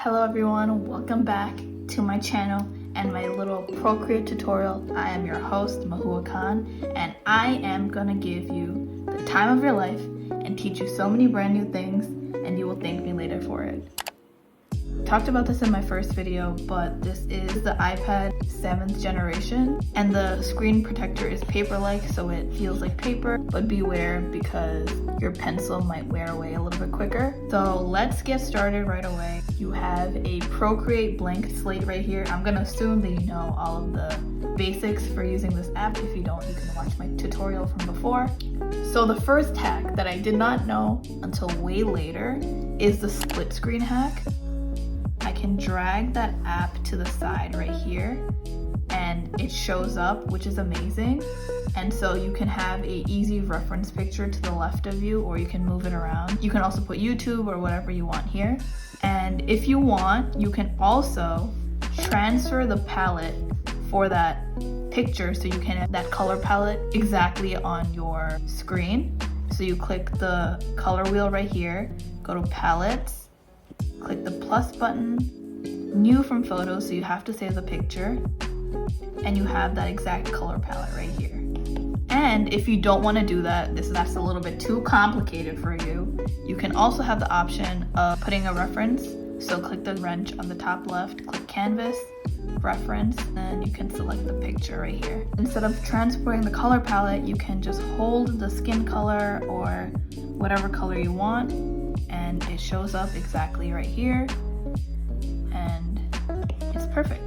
Hello everyone, welcome back to my channel and my little Procreate tutorial. I am your host, Mahua Khan, and I am gonna give you the time of your life and teach you so many brand new things, and you will thank me later for it. Talked about this in my first video, but this is the iPad 7th generation, and the screen protector is paper-like, so it feels like paper, but beware because your pencil might wear away a little bit quicker. So let's get started right away. You have a Procreate blank slate right here. I'm gonna assume that you know all of the basics for using this app. If you don't, you can watch my tutorial from before. So the first hack that I did not know until way later is the split screen hack. I can drag that app to the side right here and it shows up, which is amazing. And so you can have a easy reference picture to the left of you, or you can move it around. You can also put YouTube or whatever you want here. And if you want, you can also transfer the palette for that picture so you can have that color palette exactly on your screen. So you click the color wheel right here, go to palettes, click the plus button, new from photos, so you have to save the picture, and you have that exact color palette right here. And if you don't want to do that, that's a little bit too complicated for you, you can also have the option of putting a reference. So click the wrench on the top left, click canvas, reference, and you can select the picture right here. Instead of transporting the color palette, you can just hold the skin color or whatever color you want, and it shows up exactly right here, and it's perfect.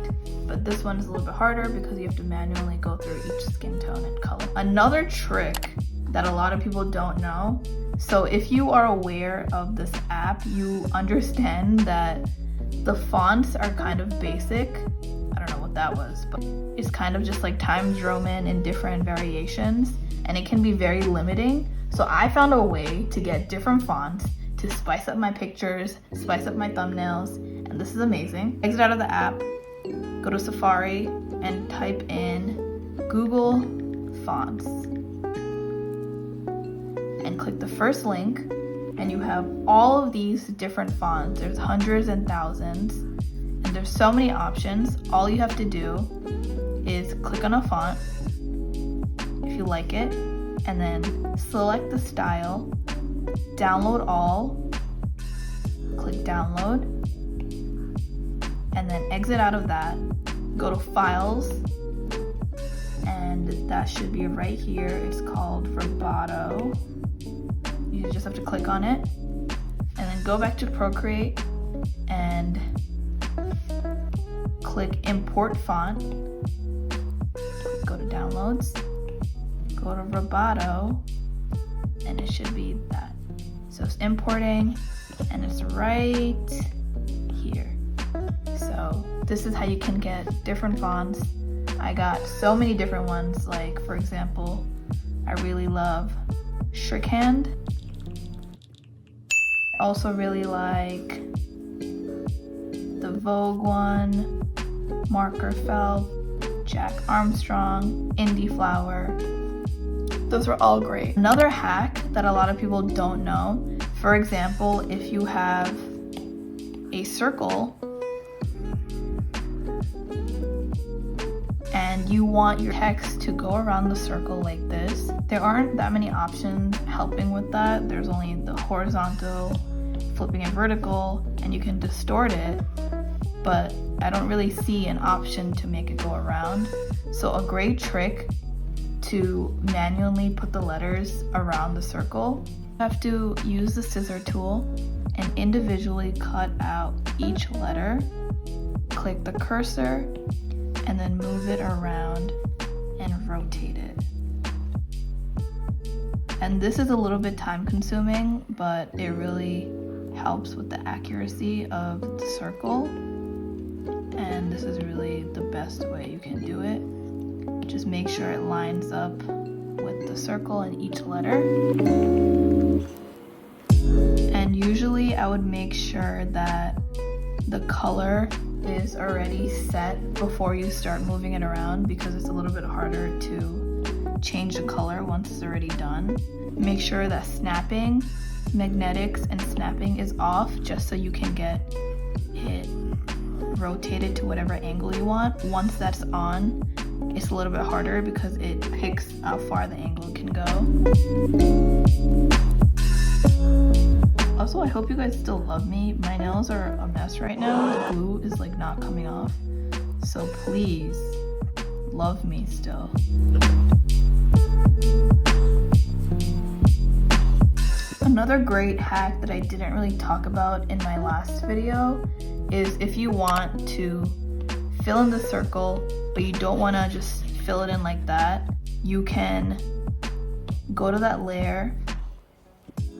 But this one is a little bit harder because you have to manually go through each skin tone and color. Another trick that a lot of people don't know, so if you are aware of this app, you understand that the fonts are kind of basic. I don't know what that was, but it's kind of just like Times Roman in different variations, and it can be very limiting. So I found a way to get different fonts to spice up my pictures, spice up my thumbnails, and this is amazing. Exit out of the app, go to Safari, and type in Google Fonts. And click the first link, and you have all of these different fonts. There's hundreds and thousands, and there's so many options. All you have to do is click on a font, if you like it, and then select the style, download all, click download, and then exit out of that, go to files, and that should be right here. It's called Vibrato. You just have to click on it, and then go back to Procreate and click import font, go to downloads, go to Vibrato, and it should be that. So it's importing, and it's right here. So this is how you can get different fonts. I got so many different ones, like for example, I really love Shorthand. I also really like the Vogue one, Marker Felt, Jack Armstrong, Indie Flower. Those are all great. Another hack that a lot of people don't know, for example, if you have a circle and you want your text to go around the circle like this, there aren't that many options helping with that. There's only the horizontal, flipping it vertical, and you can distort it, but I don't really see an option to make it go around. So a great trick to manually put the letters around the circle, you have to use the scissor tool and individually cut out each letter, click the cursor, and then move it around and rotate it. And this is a little bit time consuming, but it really helps with the accuracy of the circle, and this is really the best way you can do it. Just make sure it lines up with the circle and each letter. And usually I would make sure that the color is already set before you start moving it around, because it's a little bit harder to change the color once it's already done. Make sure that snapping, magnetics, and snapping is off, just so you can get hit rotate it to whatever angle you want. Once that's on, it's a little bit harder because it picks how far the angle can go. Also, I hope you guys still love me. My nails are a mess right now. The glue is like not coming off. So please love me still. Another great hack that I didn't really talk about in my last video is if you want to fill in the circle, but you don't want to just fill it in like that, you can go to that layer,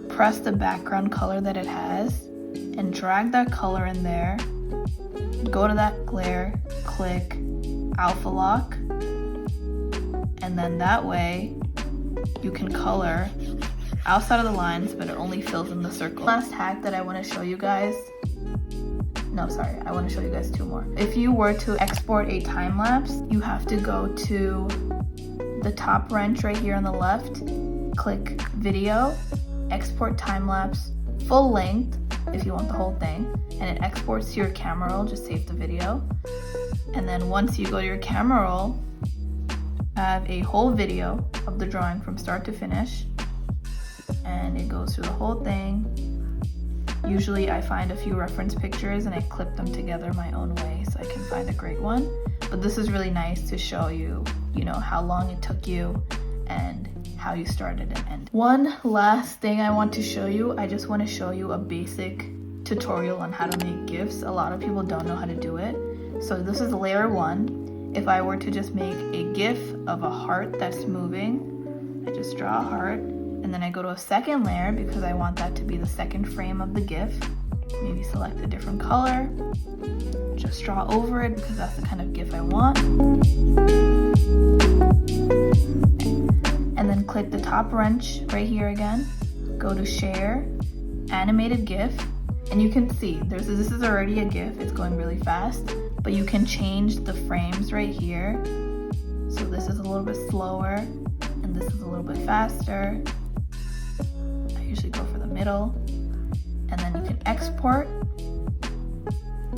press the background color that it has, and drag that color in there. Go to that layer, click alpha lock, and then that way you can color outside of the lines, but it only fills in the circle. Last hack that I want to show you guys, I want to show you guys two more. If you were to export a time lapse, you have to go to the top wrench right here on the left, click video, export time lapse, full length if you want the whole thing, and it exports to your camera roll. Just save the video, and then once you go to your camera roll, have a whole video of the drawing from start to finish, and it goes through the whole thing. Usually I find a few reference pictures and I clip them together my own way so I can find a great one. But this is really nice to show you, how long it took you and how you started and ended. One last thing I want to show you, I just want to show you a basic tutorial on how to make gifs. A lot of people don't know how to do it. So this is layer 1. If I were to just make a gif of a heart that's moving, I just draw a heart. And then I go to a second layer because I want that to be the second frame of the gif. Maybe select a different color. Just draw over it because that's the kind of gif I want. And then click the top wrench right here again. Go to share, animated gif. And you can see this is already a gif. It's going really fast. But you can change the frames right here. So this is a little bit slower and this is a little bit faster. Usually go for the middle, and then you can export,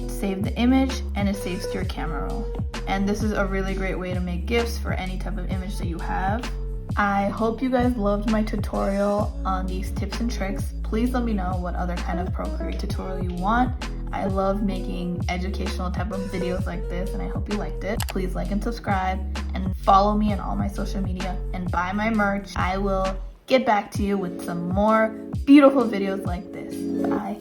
save the image, and it saves to your camera roll. And this is a really great way to make gifs for any type of image that you have. I hope you guys loved my tutorial on these tips and tricks. Please let me know what other kind of Procreate tutorial you want. I love making educational type of videos like this, and I hope you liked it. Please like and subscribe and follow me on all my social media and buy my merch. I will get back to you with some more beautiful videos like this. Bye.